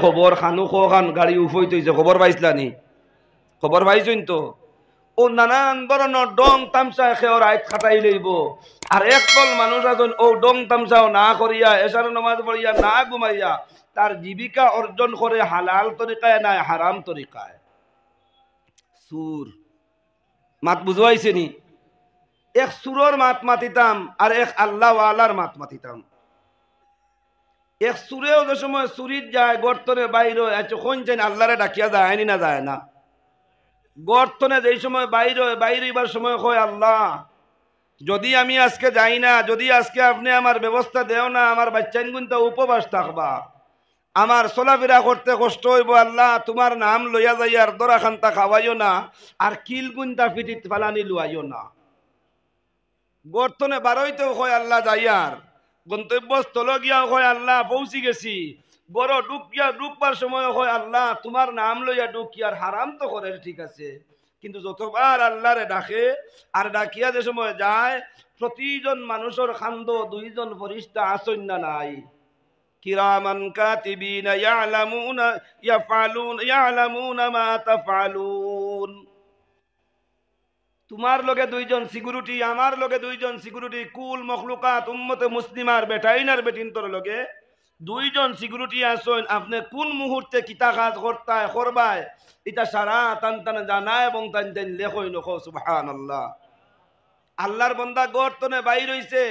খবর খানু খান গাড়ি উফই তৈছে খবর পাইছিলানি খবর পাইছেন তো ও নানান ধরনের ডং তামসা খেওর আইত খাটাই লইব আর একদল মানুষ আছেন ও ডং তামসাও না করিয়া এশার নামাজ পড়িয়া না ঘুমাইয়া তার জীবিকা অর্জন করে হালাল তরিকায় না হারাম তরিকায় সুর মাত বুঝাইছে নি এক সুরর মাত মাতিতাম আর এক আল্লাহ ওয়ালার মাত মাতিতাম এক সুরেও যে সময় সুরিত যায় গর্তনে বাইরে কোন চাই আল্লাহরে ডাকিয়া যায় না যায় না গর্তনে যেই সময় বাইরে এবার সময় হয় আল্লাহ যদি আমি আজকে যাই না যদি আজকে আপনি আমার ব্যবস্থা দেও না আমার বাচ্চান কিন্তু উপবাস থাকবা আমার চলাফেরা করতে কষ্ট হইব আল্লাহ তোমার নাম লইয়া যাই আর দরা খান্তা খাওয়াইও না আর কিল গুন্তা ফিটিত ফালানি লুয়াইও না গর্তনে বারোইতেও হয় আল্লাহ যাইয়ার গন্তব্যস্থল গিয়া হয় আল্লাহ পৌঁছি গেছি বড় ডুববার সময় হয় আল্লাহ তোমার নাম লইয়া ডুকিয়ার হারাম তো করে ঠিক আছে কিন্তু যতবার আল্লাহরে ডাকে আর ডাকিয়া যে সময় যায় প্রতিজন মানুষের খান্দ দুইজন ফরিস্তা আসন না নাই কিরামান কাতিবিনা ইয়ালামুনা মা তাফআলুন তোমার লগে দুইজন সিকিউরিটি আমার লগে দুইজন সিকিউরিটি কুল মখলুকাত উম্মতে মুসলিমার বেটাইনার বেটিনতর লগে দুইজন সিকিউরিটি আসেন আপনি কোন মুহূর্তে কিতা কাজ করবায় এটা সারা টান টান জানায় এবং টান টান লেখই নখো সুবহানাল্লাহ আল্লাহর বান্দা গর্তনে বাইর হইছে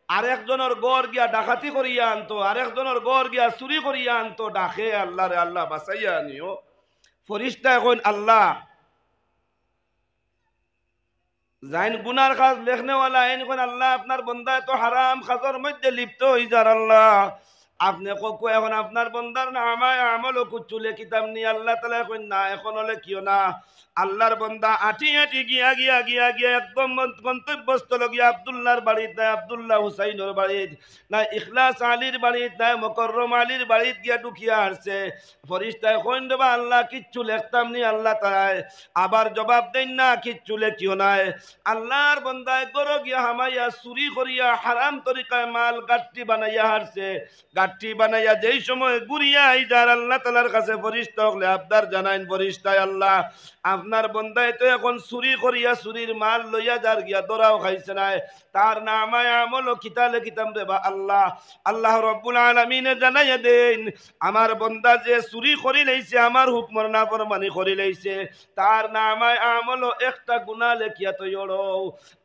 আরেকজনের গড় গিয়া ডাকাতি করিয়া আনতো আরেকজনের গড় গিয়া চুরি করিয়া আনতো ডাকে আল্লাহরে আল্লাহ বাঁচাইয়া আনিও ফরিস্তা এখন আল্লাহ জাইন গুনার কাজ লেখনেওয়ালা এখন আল্লাহ আপনার বন্দা তো হারাম কাজের মধ্যে লিপ্ত হয়ে যার আল্লাহ আপনি কক এখন আপনার বন্দার না আমায় আমলও কুচুলে কিতাব নি আল্লাহ তালা এখন না এখন হলে কিও না আল্লাহর বন্দা আটি আটি গিয়া গিয়া গিয়া গিয়া একদম গন্তব্যস্থল গিয়া আব্দুল্লাহর বাড়িত নাই আব্দুল্লাহ হুসাইনের বাড়িত নাই ইখলাস আলীর বাড়িত নাই মকররম আলীর বাড়িত গিয়া ঢুকিয়া আসছে ফরিস্তায় কইন দেবা আল্লাহ কিচ্ছু লেখতাম নি আল্লাহ তাই আবার জবাব দেন না কিচ্ছু লেখিও নাই আল্লাহর বন্দায় গরো গিয়া হামাইয়া চুরি করিয়া হারাম তরিকায় মাল গাট্টি বানাইয়া হারছে গাট্টি বানাইয়া যেই সময় গুড়িয়া আইজার আল্লাহ তালার কাছে ফরিস্তা হলে আবদার জানাইন ফরিস্তায় আল্লাহ আপনার বন্দায় তো এখন চুরি করিয়া চুরির মাল লইয়া যার গিয়া দরাও খাইছে নাই তার নামায় আমল কিতালে কিতাম রে বা আল্লাহ আল্লাহ রব্বুল আলামিনে জানাইয়া দেন আমার বন্দা যে চুরি করি লইছে আমার হুকমর না ফরমানি করি লইছে তার নামায় আমল একটা গুনাহ লেখিয়া তো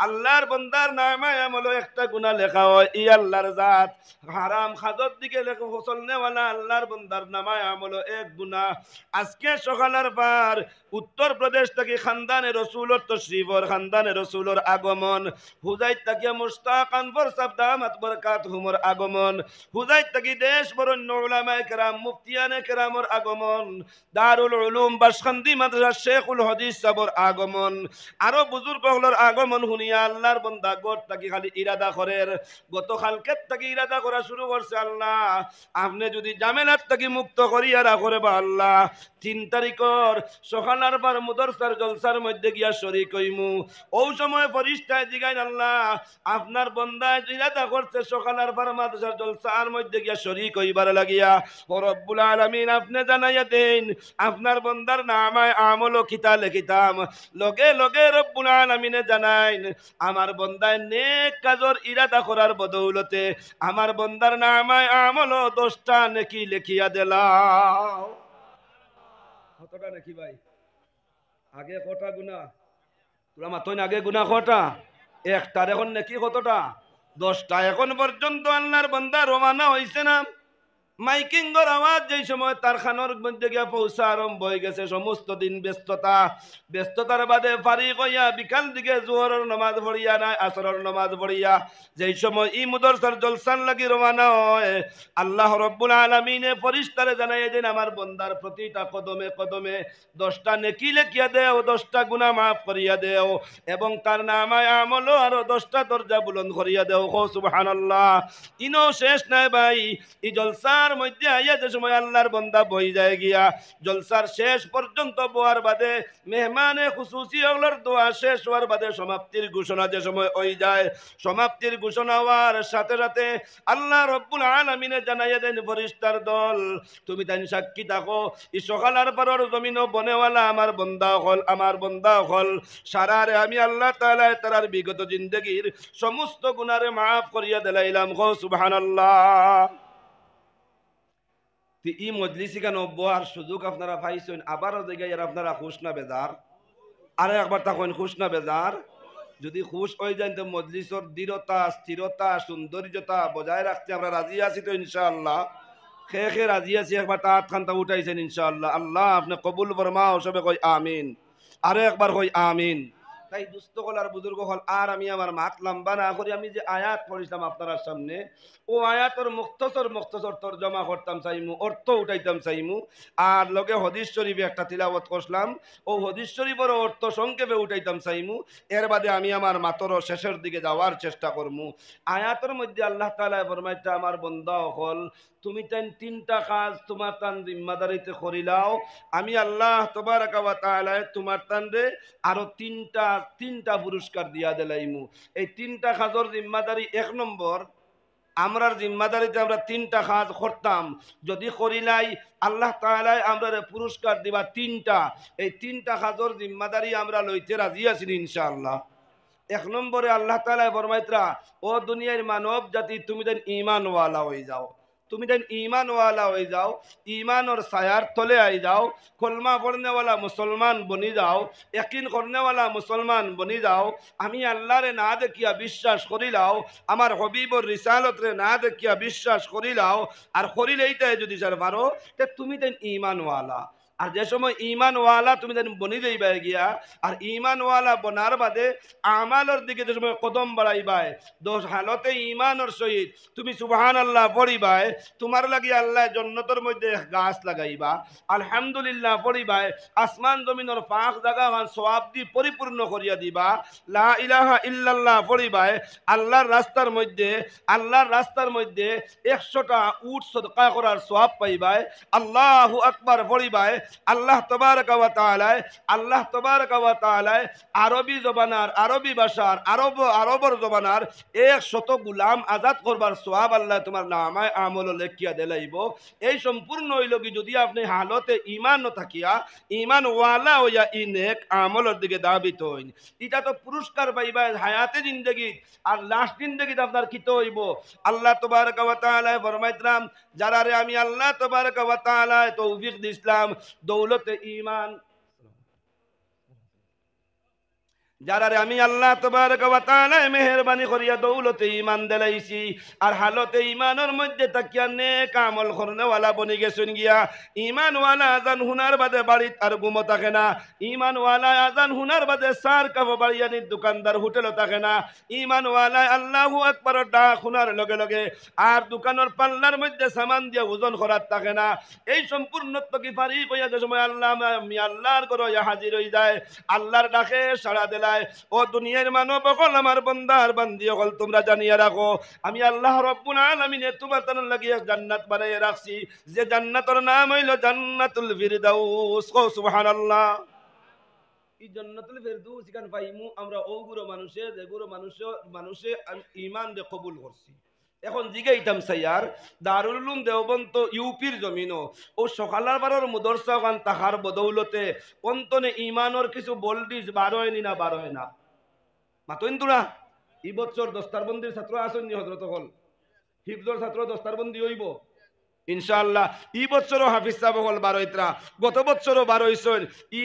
আল্লাহর বন্দার নামায় আমল একটা গুনাহ লেখা হয় ই আল্লাহর জাত হারাম খাদর দিকে লেখা চলনেওয়ালা আল্লাহর বন্দার নামায় আমল এক গুনাহ আজকে সকালের পর উত্তর প্রদেশ থেকে খানদানে রসুলর তশরিফর খানদানে রসুলর আগমন হুজাইত থেকে মুশতাক আনওয়ার সাহেব দামাত বরকাতুহুমর আগমন হুজাইত থেকে দেশ বরণ্য উলামায়ে কেরাম মুফতিয়ানে কেরামর আগমন দারুল উলুম বাশখান্দি মাদ্রাসা শেখুল হাদিস সাহেবর আগমন আরো বুজুর্গ হলর আগমন শুনিয়া আল্লাহর বান্দা গড় থাকি খালি ইরাদা করের গত কালকের থেকে ইরাদা করা শুরু করছে আল্লাহ আপনি যদি জামেলার থেকে মুক্ত করিয়া রাখরে বা আল্লাহ 3 তারিখর সকালের পর মুদরসার জলসার মধ্যে গিয়া শরীক হইমু ওই সময় ফরিস্তায় জিগাইন আল্লাহ আপনার বন্দায় ইরাদা করছে সকালের পর মাদ্রাসার জলসার মধ্যে গিয়া শরীক হইবার লাগিয়া ও রব্বুল আলামিন আপনি জানাইয়া দেন আপনার বন্দার নামায় আমল কিতা লিখিতাম লগে লগে রব্বুল আলামিনে জানাইন আমার বন্দায় নেক কাজর ইরাদা করার বদৌলতে আমার বন্দার নামায় আমল 10টা নেকি লিখিয়া দিলাম কতটা নাকি ভাই আগে কটা গুনাহ তোরা মাতই আগে গুনাহ কটা একটার এখন নাকি কতটা 10টা এখন পর্যন্ত আল্লাহর বান্দা রওনা হইছে না মাইকিংর আওয়াজ যেই সময় তার খানোর মধ্যে গিয়া পৌঁছা আরম্ভ হয়ে গেছে সমস্ত দিন ব্যস্ততার বাদে ফারিক হইয়া বিকাল দিকে জোহরের নামাজ পড়িয়া নাই আসরের নামাজ পড়িয়া যেই সময় ই মুদরসার জলসান লাগি রওনা হয় আল্লাহ রব্বুল আলামিনে ফেরেশতারে জানাইয়া দেন আমার বান্দার প্রতিটা কদমে কদমে 10টা নেকি লিখিয়া দেও 10টা গুনাহ maaf করিয়া দেও এবং তার নামায় আমল আরো 10টা দরজা বুলন্দ করিয়া দেও সুবহানাল্লাহ ইনো শেষ নাই ভাই ই জলসা জলসার মধ্যে আইয়া যে সময় আল্লাহর বন্দা বই যায় গিয়া জলসার শেষ পর্যন্ত বোয়ার বাদে মেহমানে খুসুসি হলোর দোয়া শেষ হওয়ার বাদে সমাপ্তির ঘোষণা যে সময় হয়ে যায়, সমাপ্তির ঘোষণা হওয়ার সাথে সাথে আল্লাহ রব্বুল আলামিনে জানাইয়া দেন ফেরেশতার দল, তুমি তাই সাক্ষী থাকো ই সকালার পরের জমিন বনেওয়ালা আমার বন্দা হল, আমার বন্দা হল সারারে আমি আল্লাহ তাআলা তার বিগত জিন্দগির সমস্ত গুনারে মাফ করিয়া দিলাইলাম। গো সুবহানাল্লাহ। ই মজলিসি কেন বহার সুযোগ আপনারা পাইছেন, আবারও জায়গায় আপনারা খুশ না বেজার? আরে একবার তখন খুশ না বেজার? যদি খুশ হয়ে যান তো মজলিসর দৃঢ়তা স্থিরতা সৌন্দর্যতা বজায় রাখতে আমরা রাজি আছি তো ইনশাআল্লাহ? খে রাজি আছি একবার তাঁত খানটা উঠাইছেন ইনশাআল্লাহ। আল্লাহ আপনি কবুল ফরমাও, সবে কই আমিন, আরে একবার কই আমিন। তাই দুস্থ হল আর বুজুর্গ হল আর আমি আমার মাত লম্বা না করি, আমি যে আয়াত পড়িলাম আপনার সামনে ও আয়াতর মুখতসর তরজমা করতাম চাইমু, অর্থ উঠাইতাম চাইমু, আর লগে হদিস শরীফে একটা তিলাওয়াত করলাম ও হদিস শরীফের অর্থ সংক্ষেপে উঠাইতাম চাইমু। এর বাদে আমি আমার মাতর শেষের দিকে যাওয়ার চেষ্টা করমু। আয়াতের মধ্যে আল্লাহ তাআলা ফরমাইতে আমার বান্দা হল তুমি তাই তিনটা কাজ তোমার তান জিম্মাদারিতে করিলাও, আমি আল্লাহ তাবারাকা ওয়া তাআলা তোমার তানরে আরো তিনটা পুরস্কার দিয়া দিলাইমু। এই তিনটা কাজের জিম্মাদারি, এক নম্বর আমরার জিম্মাদারিতে আমরা তিনটা কাজ করতাম, যদি করিলাই আল্লাহ তাআলা আমরা পুরস্কার দিবা তিনটা। এই তিনটা কাজের জিম্মাদারি আমরা লইতে রাজি আছি ইনশাআল্লাহ। এক নম্বরে আল্লাহ তাআলা ফরমাইতরা ও দুনিয়ার মানব জাতি তুমি দেন ঈমানওয়ালা হয়ে যাও, তুমি দেন ঈমানওয়ালা হয়ে যাও, ঈমানর ছায়ার তলে আই যাও, কলমা পড়নেওয়ালা মুসলমান বনি যাও, ইয়াকিন করনেওয়ালা মুসলমান বনি যাও, আমি আল্লাহরে না দেখিয়া বিশ্বাস করিলাও, আমার হবিবর রিসালতরে না দেখিয়া বিশ্বাস করিলাও, আর করিলেইটাই যদি স্যার পারো তে তুমি দেন ঈমানওয়ালা। আর যে সময় ঈমানওয়ালা তুমি দেন বনি যাইবা গিয়া, আর ঈমানওয়ালা বনার বাদে আমালর দিকে যে সময় কদম বাড়াইবাই, দোষ হালতে ঈমানর সহিত তুমি সুবহানাল্লাহ পড়িবাই, তোমার লাগি আল্লাহ জান্নাতের মধ্যে গাছ লাগাইবা, আলহামদুলিল্লাহ পড়িবাই, আসমান জমিনের পাঁচ জায়গা সওয়াব দি পরিপূর্ণ করিয়া দিবা, লা ইলাহা ইল্লাল্লাহ পড়িবাই, আল্লাহর রাস্তার মধ্যে 100টা উট সদকা করার সওয়াব পাইবাই, আল্লাহু আকবার পড়িবাই, আল্লাহ তাবারাকা ওয়া তাআলা আরবি জবানার, আরবি ভাষার, আরবর জবানার 100 গোলাম আজাদ করবার সওয়াব আল্লাহ তোমার নামায় আমল লেখিয়া দিলাইব। এই সম্পূর্ণ হইল কি যদি আপনি হালতে ঈমান থাকিয়া ঈমানওয়ালা হইয়া ইনেক আমলের দিকে দাবিত হইন, এটা তো পুরস্কার পাইবা হায়াতে জিন্দেগি। আর লাস্ট জিন্দেগিতে আপনার কিতে হইব আল্লাহ তাবারাকা ওয়া তাআলা ফরমাইতরাম যারারে আমি আল্লাহ তাবারাকা ওয়া তাআলা তৌফিক দিছিলাম দৌলতে ঈমান, যারারে আমি আল্লাহ তাবারাকা ওয়া তাআলা মেহেরবানি করিয়া দৌলতে ঈমান দিলাইছি, আর হালতে ঈমানের মধ্যে তাকিয়া নেক আমল করনেওয়ালা বনি গেছেন গিয়া। ঈমানওয়ালা আজান হুনার বাদে বাড়িত আর ঘুমো থাকে না, ঈমানওয়ালা আজান হুনার বাদে সার কাপ বাড়িয়ানির দোকানদার হোটেলও থাকে না, ঈমানওয়ালা আল্লাহু আকবার ডাক হুনার লগে লগে আর দোকানের পাল্লার মধ্যে সামান দিয়া ওজন করার থাকে না। এই সম্পূর্ণত্ব কি ফারি কইয়া যে সময় আল্লাহ আমি আল্লাহর ঘরে হাজির হয়ে যায়, আল্লাহর ডাকে সাড়া দিলা ও দুনিয়ার মানব সকল আমার বান্দার বান্দি সকল তোমরা জানিয়া রাখো আমি আল্লাহ রব্বুল আলামিন তোমার তার লাগিয়ে জান্নাত বানাইয়া রাখছি, যে জান্নাতের নাম হইল জান্নাতুল ফিরদাউস। সুবহানাল্লাহ। এই জান্নাতুল ফিরদাউস এখান পাইমু আমরা ওগুলো মানুষে যেগুলো মানুষে ঈমান দিয়ে কবুল করছি। এখন জিগাইতাম সাইয়ার দারুল উলুম দেওবন্দ ইউপির জমিনও ও সকালার বারোর মুদরসা গান তাহার বদৌলতে অন্তনে ইমানোর কিছু বলডিস বারো হয়নি না বারো হয় না মাতইন তোরা এই বছর দস্তারবন্দির ছাত্র আসেন হজরত হল হিফজর ছাত্র দস্তারবন্দি হইব ইনশাআল্লাহ। এই বছরও হাফিজ সাহেব হল বারোইত্রা, গত বছরও বারোইছেন। ই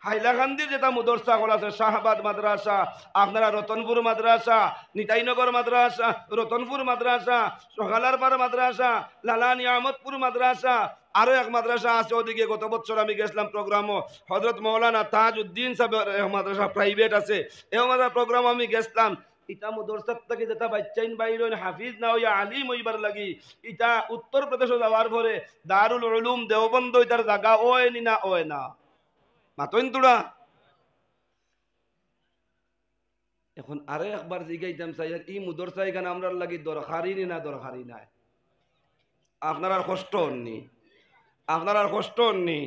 হাইলাকান্দির যেটা মুদরসা হল আছে শাহবাদ মাদ্রাসা, আপনারা রতনপুর মাদ্রাসা, নিতাইনগর মাদ্রাসা, রতনপুর মাদ্রাসা, সকালারপাড় মাদ্রাসা, লালা নিয়ামতপুর মাদ্রাসা, আরো এক মাদ্রাসা আছে ওদিকে। গত বছর আমি গেছিলাম প্রোগ্রামও হজরত মৌলানা তাজউদ্দিন সাহেব মাদ্রাসা প্রাইভেট আছে, এই মাদ্রাসা প্রোগ্রাম আমি গেছিলাম। ইটা মুদরসাত থেকে যেটা বাচ্চাইন বাইর হাফিজ না হইয়া আলিম হইবার লাগি ইটা উত্তর প্রদেশে যাওয়ার পরে দারুল উলুম দেওবন্দ ইটার জায়গা ওয়নি না ওয় না মাতইন তোরা। এখন আরে একবার জিগাইতাম চাই ই মুদরসা এখানে আমরা লাগি দরকারি না দরকারি নাই? আপনার আর কষ্ট হননি, আপনার আর কষ্ট হননি।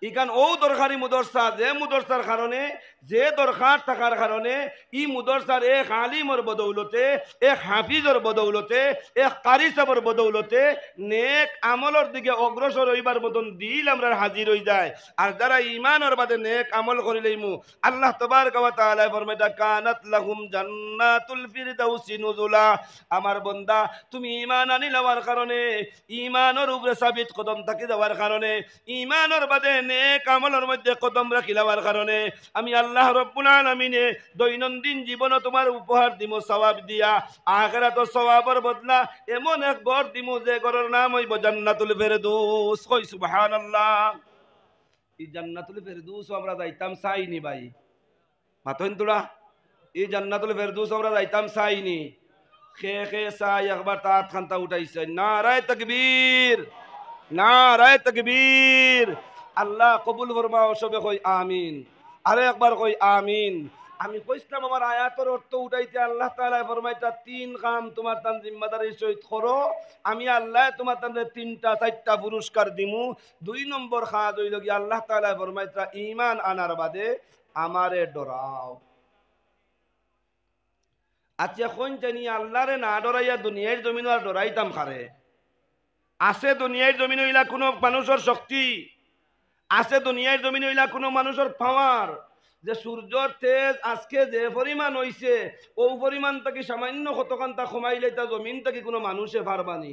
ইখান ও দরকারি মুদরসা যে মুদরসার কারণে, যে দরকার থাকার কারণে ই মুদরসার এক আলিমর বদৌলতে, এক হাফিজর বদৌলতে, এক কারি সাহেবের বদৌলতে নেক আমলের দিকে অগ্রসর হইবার মতন দিল আমরা হাজির হয়ে যায়। আর যারা ইমানের বাদে নেক আমল করিলেইমু, আল্লাহ তাবারক ওয়া তাআলা ফরমাইতা কানাত লাহুম জান্নাতুল ফিরদাউসি নুজুলা। আমার বান্দা তুমি ঈমান আনি লওয়ার কারণে, ঈমানের উপরে সাবিত কদম থাকি যাওয়ার কারণে, ঈমানের বাদে নেক আমলের মধ্যে কদম রাখি লওয়ার কারণে আমি আল্লাহ রাব্বুল আলামিনে দৈনন্দিন জীবনে তোমার উপহার দিমু সওয়াব দিয়া। আখিরাতের সওয়াবের বদলা এমন এক ঘর দিমু যে ঘরের নাম হইব জান্নাতুল ফেরদৌস। কই সুবহানাল্লাহ। এই জান্নাতুল ফেরদৌস আমরা যাইতাম চাইনি ভাই, মাতইন তোরা, এই জান্নাতুল ফেরদৌস আমরা যাইতাম চাইনি। খে খে চাই একবার তাত খান্তা উঠাইছে। নারায়ে তাকবীর, নারায়ে তাকবীর। আল্লাহ কবুল ফরমাও, সবে কই আমিন। আরে একবার কই আমিন। আমি কইছিলাম আমার আয়াতের অর্থ উঠাইতে আল্লাহ তাআলা ফরমাইতা তিন কাম তোমার তান জিম্মাদারির সহিত করো, আমি আল্লাহ তোমার তান তিনটা চারটা পুরস্কার দিমু। 2 নম্বর কাজ হইল কি আল্লাহ তাআলা ফরমাইতা ঈমান আনার বাদে আমারে ডরাও। আচ্ছা কোন জানি আল্লাহরে না ডরাইয়া দুনিয়ার জমিন আর ডরাইতাম খারে? আছে দুনিয়ার জমিন হইলা কোনো মানুষের শক্তি, আছে দুনিয়ার জমিন হইলা কোনো মানুষের পাওয়ার, যে সূর্যর তেজ আজকে যে পরিমাণ হইছে ও পরিমাণ তাকে সামান্য কতখান্তা কমাইলে তা জমিন তাকে কোনো মানুষে পারবানি।